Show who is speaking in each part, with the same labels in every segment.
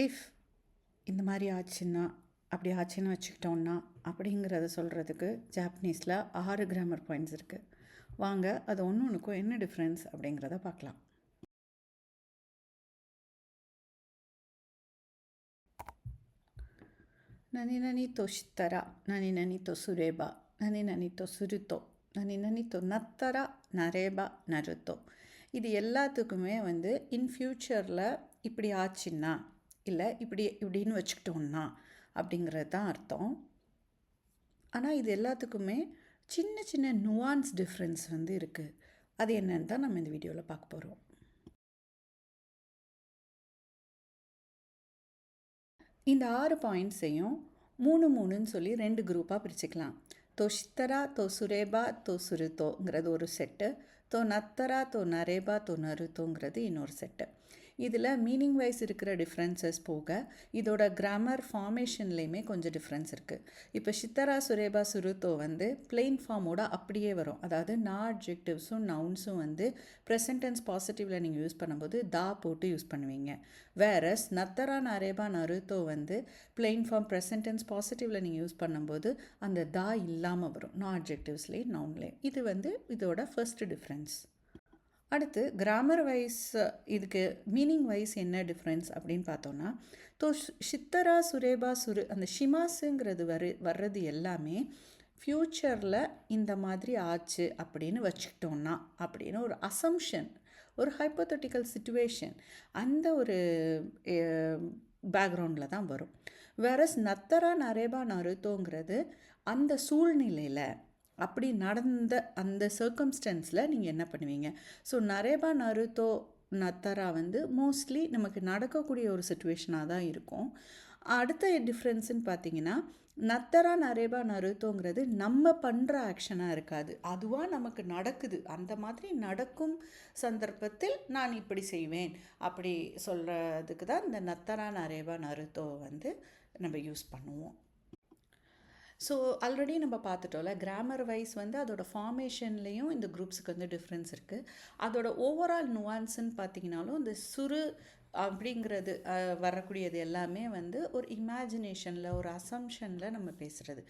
Speaker 1: If இந்த மாதிரி ஆச்சுன்னா அப்படி ஆச்சுன்னு வச்சுக்கிட்டோன்னா அப்படிங்கிறத சொல்கிறதுக்கு ஜாப்பனீஸில் 6 கிராமர் பாயிண்ட்ஸ் இருக்குது. வாங்க அது ஒன்றுக்கும் என்ன டிஃப்ரென்ஸ் அப்படிங்கிறத பார்க்கலாம். நனி நனி தோ ஷித்தரா, நனி நனி தோ சுரேபா, நனி நனி தோ சுருத்தோ, நனி நனி தோ நத்தரா நரேபா நருத்தோ. இது எல்லாத்துக்குமே இன் ஃப்யூச்சரில் இப்படி ஆச்சுன்னா இல்லை இப்படின்னு வச்சுக்கிட்டோன்னா அப்படிங்கிறது தான் அர்த்தம். ஆனால் இது எல்லாத்துக்குமே சின்ன சின்ன நுவான்ஸ் டிஃப்ரென்ஸ் இருக்குது. அது என்னன்னு தான் நம்ம இந்த வீடியோவில் பார்க்க போகிறோம். இந்த 6 பாயிண்ட்ஸையும் 3 சொல்லி 2 குரூப்பாக பிரிச்சுக்கலாம். தோ ஷித்தரா தோ சுரேபா தோ சுருத்தோங்கிறது ஒரு செட்டு, தோ நத்தரா தோ நரேபா தோ நருத்தோங்கிறது இன்னொரு செட்டு. இதில் மீனிங் வைஸ் இருக்கிற டிஃப்ரென்சஸ் போக இதோட கிராமர் ஃபார்மேஷன்லேயுமே கொஞ்சம் டிஃப்ரென்ஸ் இருக்குது. இப்போ ஷித்தரா சுரேபா சுருத்தோ பிளெயின் ஃபார்மோட அப்படியே வரும். அதாவது நான் அட்ஜெக்டிவ்ஸும் நவுன்ஸும் ப்ரெசன்ட் டென்ஸ் பாசிட்டிவில் நீங்கள் யூஸ் பண்ணும்போது தா போட்டு யூஸ் பண்ணுவீங்க. வேறஸ் நத்தரா நரேபா நருத்தோ பிளெயின் ஃபார்ம் ப்ரெசன்ட் டென்ஸ் பாசிட்டிவில் நீங்கள் யூஸ் பண்ணும்போது அந்த தா இல்லாமல் வரும், நான் அட்ஜெக்டிவ்ஸ்லேயும் நவுன்லேயும். இது இதோட ஃபர்ஸ்ட் டிஃப்ரென்ஸ். அடுத்து கிராமர் வைஸ் இதுக்கு மீனிங் வைஸ் என்ன டிஃப்ரென்ஸ் அப்படின்னு பார்த்தோன்னா, ஷித்தரா சுரேபா அந்த ஷிமாஸுங்கிறது வர்றது எல்லாமே ஃப்யூச்சரில் இந்த மாதிரி ஆச்சு அப்படின்னு வச்சுக்கிட்டோன்னா அப்படின்னு ஒரு அசம்ஷன், ஒரு ஹைப்போதெட்டிக்கல் சிச்சுவேஷன், அந்த ஒரு பேக்ரவுண்டில் தான் வரும். வேறஸ் நத்தரா நரேபா நருத்தோங்கிறது அந்த சூழ்நிலையில் அப்படி நடந்த அந்த சர்க்கம்ஸ்டன்ஸில் நீங்கள் என்ன பண்ணுவீங்க. ஸோ நரேபா நருத்தோ நத்தரா மோஸ்ட்லி நமக்கு நடக்கக்கூடிய ஒரு சுச்சுவேஷனாக தான் இருக்கும். அடுத்த டிஃப்ரென்ஸுன்னு பார்த்தீங்கன்னா, நத்தரா நரேபா நருத்தோங்கிறது நம்ம பண்ணுற ஆக்ஷனாக இருக்காது, அதுவாக நமக்கு நடக்குது. அந்த மாதிரி நடக்கும் சந்தர்ப்பத்தில் நான் இப்படி செய்வேன் அப்படி சொல்கிறதுக்கு தான் இந்த நத்தரா நரேபா நருத்தோ நம்ம யூஸ் பண்ணுவோம். ஸோ ஆல்ரெடி நம்ம பார்த்துட்டோம்ல, கிராமர் வைஸ் அதோட ஃபார்மேஷன்லேயும் இந்த குரூப்ஸுக்கு டிஃப்ரென்ஸ் இருக்குது. அதோட ஓவரால் நுவான்ஸுன்னு பார்த்தீங்கன்னாலும் இந்த சுரு அப்படிங்கிறது வரக்கூடியது எல்லாமே ஒரு இமேஜினேஷனில், ஒரு அசம்ஷனில் நம்ம பேசுகிறது.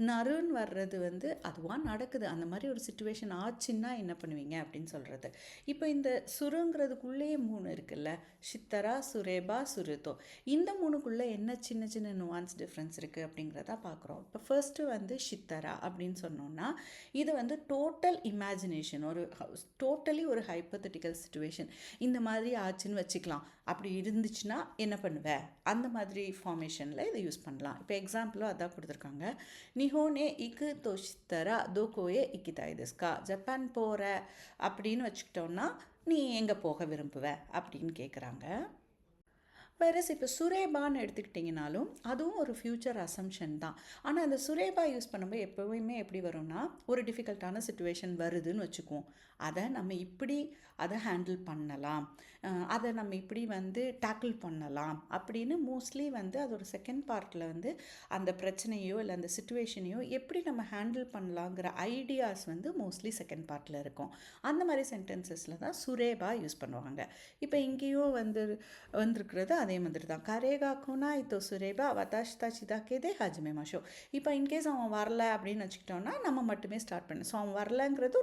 Speaker 1: நருன்னு வர்றது அதுவாக நடக்குது, அந்த மாதிரி ஒரு சுச்சுவேஷன் ஆச்சுன்னா என்ன பண்ணுவீங்க அப்படின்னு சொல்கிறது. இப்போ இந்த சுருங்கிறதுக்குள்ளேயே 3 இருக்குல்ல, ஷித்தரா சுரேபா சுருத்தோ. இந்த 3க்குள்ளே என்ன சின்ன சின்ன நுவான்ஸ் டிஃப்ரென்ஸ் இருக்குது அப்படிங்கிறத பார்க்குறோம். இப்போ ஃபர்ஸ்ட்டு ஷித்தரா அப்படின்னு சொன்னோன்னா, இது டோட்டல் இமேஜினேஷன், ஒரு டோட்டலி ஒரு ஹைப்போதெட்டிக்கல் சிச்சுவேஷன். இந்த மாதிரி ஆச்சுன்னு வச்சுக்கலாம், அப்படி இருந்துச்சுன்னா என்ன பண்ணுவேன், அந்த மாதிரி ஃபார்மேஷனில் இதை யூஸ் பண்ணலாம். இப்போ எக்ஸாம்பிளும் அதான் கொடுத்துருக்காங்க. நிஹோனே இக்கு தோஷித்தரா தோகோயே இக்கிதாய் தெஸ்கா. ஜப்பான் போகிற அப்படின்னு வச்சுக்கிட்டோன்னா நீ எங்கே போக விரும்புவ அப்படின்னு கேட்குறாங்க. வேறஸ் இப்போ சுரேபான்னு எடுத்துக்கிட்டிங்கனாலும் அதுவும் ஒரு ஃப்யூச்சர் அசம்ஷன் தான். ஆனால் அந்த சுரேபா யூஸ் பண்ணும்போது எப்போவுமே எப்படி வரும்னா, ஒரு டிஃபிகல்ட்டான சுச்சுவேஷன் வருதுன்னு வச்சுக்குவோம். அதை நம்ம இப்படி அதை ஹேண்டில் பண்ணலாம், அதை நம்ம இப்படி டேக்கிள் பண்ணலாம் அப்படின்னு மோஸ்ட்லி அதோட செகண்ட் பார்ட்டில் அந்த பிரச்சனையோ இல்லை அந்த சுச்சுவேஷனையோ எப்படி நம்ம ஹேண்டில் பண்ணலாங்கிற ஐடியாஸ் மோஸ்ட்லி செகண்ட் பார்ட்டில் இருக்கும். அந்த மாதிரி சென்டென்சஸில் தான் சுரேபா யூஸ் பண்ணுவாங்க. இப்போ இங்கேயும் வந்திருக்கிறது அதே மாதிரி தான். கரேகா குனா இதோ சுரேபா வதாஷ்தா சிதாக்கேதே ஹஜ்மே மாஷோ. இப்போ இன்கேஸ் அவன் வரல அப்படின்னு வச்சுக்கிட்டோன்னா நம்ம மட்டுமே ஸ்டார்ட் பண்ணு. ஸோ அவன் வரலங்கிறது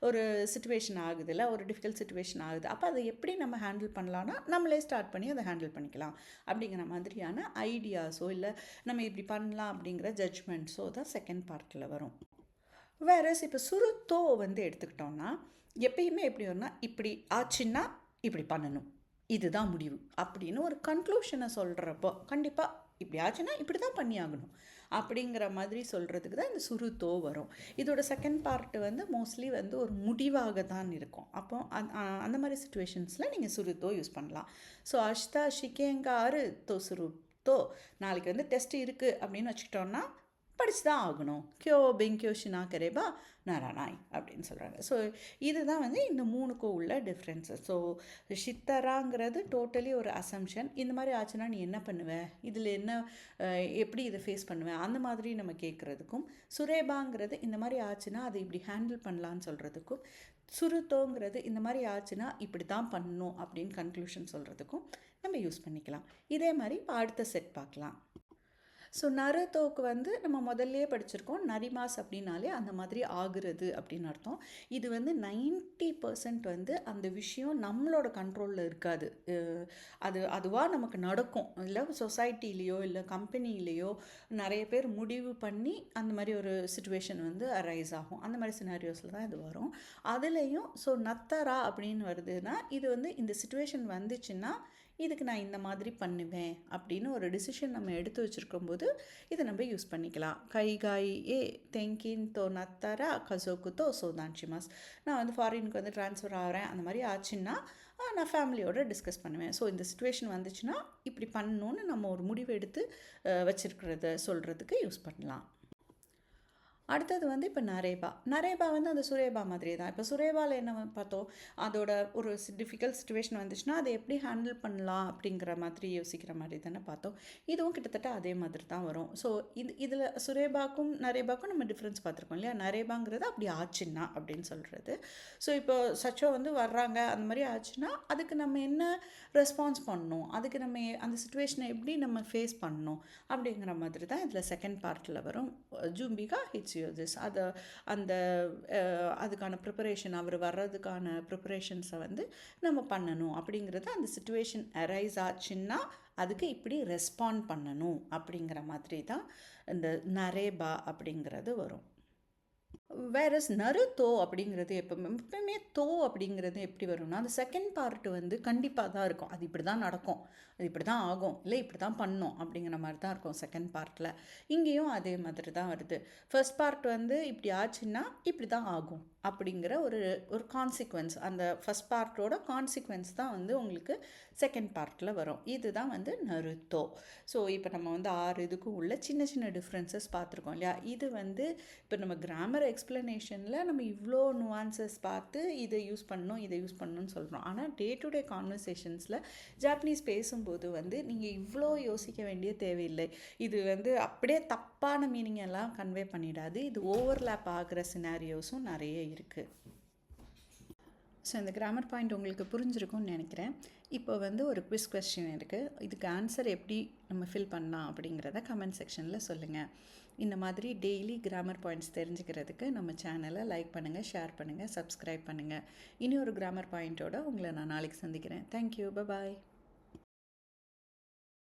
Speaker 1: ஒரு சுச்சுவேஷன் ஆகுதுல்ல, ஒரு டிஃபிகல்ட் சுச்சுவேஷன் ஆகுது. அப்போ அதை எப்படி நம்ம ஹேண்டில் பண்ணலான்னா நம்மளே ஸ்டார்ட் பண்ணி அதை ஹேண்டில் பண்ணிக்கலாம் அப்படிங்கிற மாதிரியான ஐடியாஸோ இல்லை நம்ம இப்படி பண்ணலாம் அப்படிங்கிற ஜட்ஜ்மெண்ட்ஸோ தான் செகண்ட் பார்ட்டில் வரும். வேறஸ் இப்போ சுருத்தோ எடுத்துக்கிட்டோன்னா எப்பயுமே எப்படி வரும்னா, இப்படி ஆச்சுன்னா இப்படி பண்ணணும், இதுதான் முடிவு அப்படின்னு ஒரு கன்க்ளூஷனை சொல்கிறப்போ கண்டிப்பாக இப்படி ஆச்சுன்னா இப்படி தான் பண்ணி ஆகணும் அப்படிங்கிற மாதிரி சொல்கிறதுக்கு தான் இந்த சுருத்தோ வரும். இதோட செகண்ட் பார்ட்டு மோஸ்ட்லி ஒரு முடிவாக தான் இருக்கும். அப்போ அந்த மாதிரி சுச்சுவேஷன்ஸில் நீங்கள் சுருத்தோ யூஸ் பண்ணலாம். ஸோ அஷ்தா ஷிகேங்காரு தோ சுருத்தோ, நாளைக்கு டெஸ்ட் இருக்குது அப்படின்னு வச்சுக்கிட்டோன்னா படித்து தான் ஆகணும். கியோ பெங்கியோ ஷினா கரேபா நாரானாய் அப்படின்னு சொல்கிறாங்க. ஸோ இதுதான் இந்த 3க்கும் உள்ள டிஃப்ரென்ஸஸ். ஸோ ஷித்தராங்கிறது டோட்டலி ஒரு அசம்ஷன். இந்த மாதிரி ஆச்சுன்னா நீ என்ன பண்ணுவ, இதில் என்ன எப்படி இதை ஃபேஸ் பண்ணுவேன் அந்த மாதிரி நம்ம கேட்குறதுக்கும், சுரேபாங்கிறது இந்த மாதிரி ஆச்சுன்னா அதை இப்படி ஹேண்டில் பண்ணலான்னு சொல்கிறதுக்கும், சுருத்தோங்கிறது இந்த மாதிரி ஆச்சுன்னா இப்படி தான் பண்ணணும் அப்படின்னு கன்க்ளூஷன் சொல்கிறதுக்கும் நம்ம யூஸ் பண்ணிக்கலாம். இதே மாதிரி இப்போ அடுத்த செட் பார்க்கலாம். ஸோ நருத்தோக்கு வந்து நம்ம முதல்லயே படிச்சிருக்கோம். நரிமாஸ் அப்படின்னாலே அந்த மாதிரி ஆகுறது அப்படின்னு அர்த்தம். இது வந்து 90% வந்து அந்த விஷயம் நம்மளோட கண்ட்ரோலில் இருக்காது. அது அதுவாக நமக்கு நடக்கும். இல்லை சொசைட்டிலேயோ இல்லை கம்பெனிலேயோ நிறைய பேர் முடிவு பண்ணி அந்த மாதிரி ஒரு சுச்சுவேஷன் வந்து அரைஸ் ஆகும். அந்த மாதிரி சினாரியோஸில் தான் இது வரும். அதுலேயும் ஸோ நத்தரா அப்படின்னு வருதுன்னா இது வந்து இந்த சுச்சுவேஷன் வந்துச்சுன்னா இதுக்கு நான் இந்த மாதிரி பண்ணுவேன் அப்படின்னு ஒரு டிசிஷன் நம்ம எடுத்து வச்சுருக்கும் போது இதை நம்ம யூஸ் பண்ணிக்கலாம். கைகாய் ஏ தெங்கின் தோ நத்தரா கசோக்கு தோ சோதான்ஷிமாஸ். நான் வந்து ஃபாரினுக்கு வந்து ட்ரான்ஸ்ஃபர் ஆகிறேன் அந்த மாதிரி ஆச்சுன்னா நான் ஃபேமிலியோடு டிஸ்கஸ் பண்ணுவேன். ஸோ இந்த சுச்சுவேஷன் வந்துச்சுன்னா இப்படி பண்ணணுன்னு நம்ம ஒரு முடிவு எடுத்து வச்சுருக்கிறத சொல்கிறதுக்கு யூஸ் பண்ணலாம். அடுத்தது வந்து இப்போ நரேபா வந்து அந்த சுரேபா மாதிரி தான். இப்போ சுரேபாவில் என்ன பார்த்தோம், அதோட ஒரு டிஃபிகல்ட் சுச்சுவேஷன் வந்துச்சுன்னா அதை எப்படி ஹேண்டில் பண்ணலாம் அப்படிங்கிற மாதிரி யோசிக்கிற மாதிரி தானே பார்த்தோம். இதுவும் கிட்டத்தட்ட அதே மாதிரி தான் வரும். ஸோ இதில் சுரேபாக்கும் நரேபாக்கும் நம்ம டிஃப்ரென்ஸ் பார்த்துருக்கோம் இல்லையா. நரேபாங்கிறது அப்படி ஆச்சுன்னா அப்படின்னு சொல்கிறது. ஸோ இப்போ சச்சோ வந்து வர்றாங்க அந்த மாதிரி ஆச்சுன்னா அதுக்கு நம்ம என்ன ரெஸ்பான்ஸ் பண்ணணும், அதுக்கு நம்ம அந்த சுச்சுவேஷனை எப்படி நம்ம ஃபேஸ் பண்ணணும் அப்படிங்கிற மாதிரி தான் இதில் செகண்ட் பார்ட்டில் வரும். ஜூம்பிகா ஹிட்ஸ் திஸ் அதை அந்த அதுக்கான ப்ரிப்பரேஷன் அவர் வர்றதுக்கான ப்ரிப்பரேஷன்ஸை வந்து நம்ம பண்ணணும் அப்படிங்கிறது. அந்த சுச்சுவேஷன் அரைஸ் ஆச்சுன்னா அதுக்கு இப்படி ரெஸ்பாண்ட் பண்ணணும் அப்படிங்கிற மாதிரி தான் இந்த நரேபா அப்படிங்கிறது வரும். வேறஸ் நருத்தோ அப்படிங்கிறது எப்பவுமே தோ அப்படிங்கிறது எப்படி வரும்னா அந்த செகண்ட் பார்ட் வந்து கண்டிப்பாக தான் இருக்கும். அது இப்படி தான் நடக்கும், அது இப்படி தான் ஆகும், இல்லை இப்படி தான் பண்ணோம் அப்படிங்கிற மாதிரி தான் இருக்கும் செகண்ட் பார்ட்டில். இங்கேயும் அதே மாதிரி தான் வருது. ஃபர்ஸ்ட் பார்ட் வந்து இப்படி ஆச்சுன்னா இப்படி தான் ஆகும் அப்படிங்கிற ஒரு ஒரு கான்சிக்வன்ஸ், அந்த ஃபஸ்ட் பார்ட்டோட கான்சிக்வன்ஸ் தான் வந்து உங்களுக்கு செகண்ட் பார்ட்டில் வரும். இதுதான் வந்து நருத்தோ. ஸோ இப்போ நம்ம வந்து 6 இதுக்கும் உள்ள சின்ன சின்ன டிஃப்ரென்சஸ் பார்த்துருக்கோம் இல்லையா. இது வந்து இப்போ நம்ம கிராமர் எக்ஸ்ப்ளனேஷனில் நம்ம இவ்வளோ நுவான்சஸ் பார்த்து இதை யூஸ் பண்ணணும் இதை யூஸ் பண்ணணும்னு சொல்கிறோம். ஆனால் டே டு டே கான்வர்சேஷன்ஸில் ஜாப்பனீஸ் பேசும்போது வந்து நீங்கள் இவ்வளோ யோசிக்க வேண்டிய தேவையில்லை. இது வந்து அப்படியே தப்பான மீனிங் எல்லாம் கன்வே பண்ணிடாது. இது ஓவர்லேப் ஆகிற சினாரியோஸும் நிறைய இருக்குது. ஸோ இந்த கிராமர் பாயிண்ட் உங்களுக்கு புரிஞ்சிருக்கும்னு நினைக்கிறேன். இப்போ வந்து ஒரு குவிஸ் கொஸ்டின் இருக்குது. இதுக்கு ஆன்சர் எப்படி நம்ம ஃபில் பண்ணலாம் அப்படிங்கிறத கமெண்ட் செக்ஷனில் சொல்லுங்கள். இந்த மாதிரி டெய்லி கிராமர் பாயிண்ட்ஸ் தெரிஞ்சுக்கிறதுக்கு நம்ம சேனலை லைக் பண்ணுங்கள், ஷேர் பண்ணுங்கள், சப்ஸ்கிரைப் பண்ணுங்கள். இனி ஒரு கிராமர் பாயிண்ட்டோட உங்களை நான் நாளைக்கு சந்திக்கிறேன். தேங்க்யூ, பாய்.